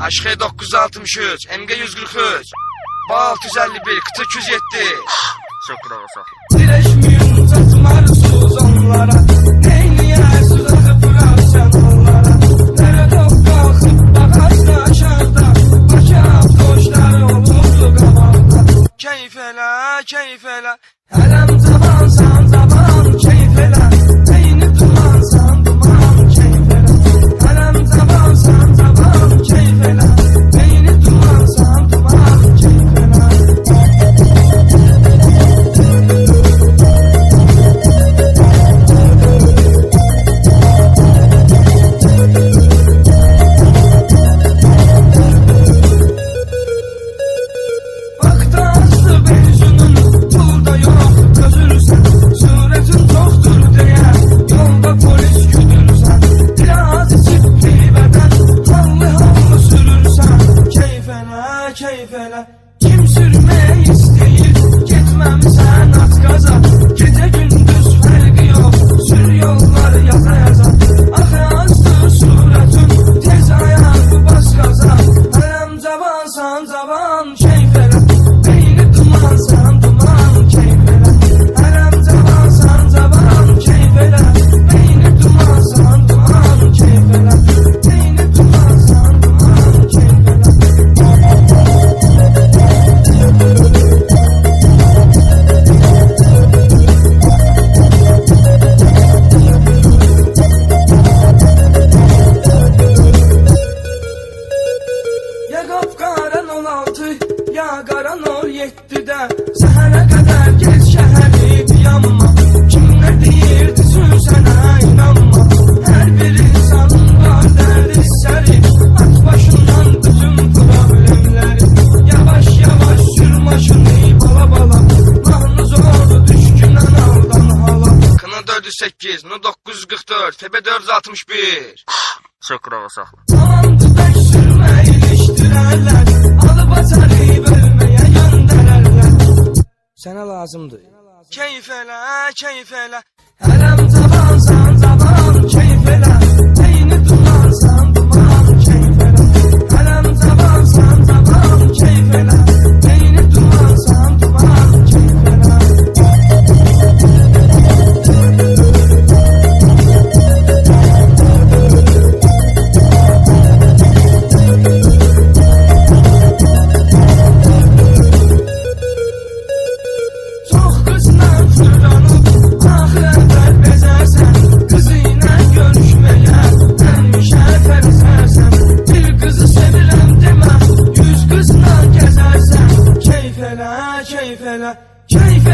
HX 963, MG 143, BA 651, KT 207. Çok bravo sağ. Direşmiyorum satmarsız onlara. Neyleyersiz akıp bıraksan onlara. Nerede kalkıp bakasın aşağıda. Bakıp koşlar olurdu qabaqda. Keyif elə, keyif elə. Hələm zamansan zaman keyif elə. Eyni dumansan duman keyif elə. Hələm zamansan zaman keyif elə. Eyni dumansan duman keyif elə. Kim sürmək istəyir, getməmisən at qaza. Gecə gündüz fərqi yox, sür yolları yaza yaza. Axı azdır surətin, tez ayaqı bas qaza. Hələm cavansan cavan keyf elə, beyni dumansan duman keyf elə. Hələm cavansan cavan keyf elə, beyni dumansan duman keyf elə. Beyni dumansan duman keyf elə. Ya qapqaran 16, ya qaran 17-də. Səhərə qədər gez şəhəri dayanma. Kim nə deyir desin sənə inanma. Hər bir insanın var dərdi səri. At başından bütün problemləri. Yavaş yavaş sür maşını bala bala. Mahnı zordu düşkünən aldan hala. KN 408, NU 944, FB 461. Çok bravo sağ. Tamam tütək sürmə ilişdirərlər. Alıp açarı bölməyə göndərərlər. Sənə lazımdır. Keyif elə, keyif elə. Hələm cavansan cavan keyif elə. Eyni dumansan duman keyif elə. Hələm cavansan cavan keyif elə. Eyni dumansan duman keyif elə. Çox qızla fırlanıb, axırda bezərsən. Qızı ilə görüşməyə həmişə fərzərsən. Bir qızı sevirəm demə, 100 qızla gəzərsən. Keyf elə, keyf elə, keyf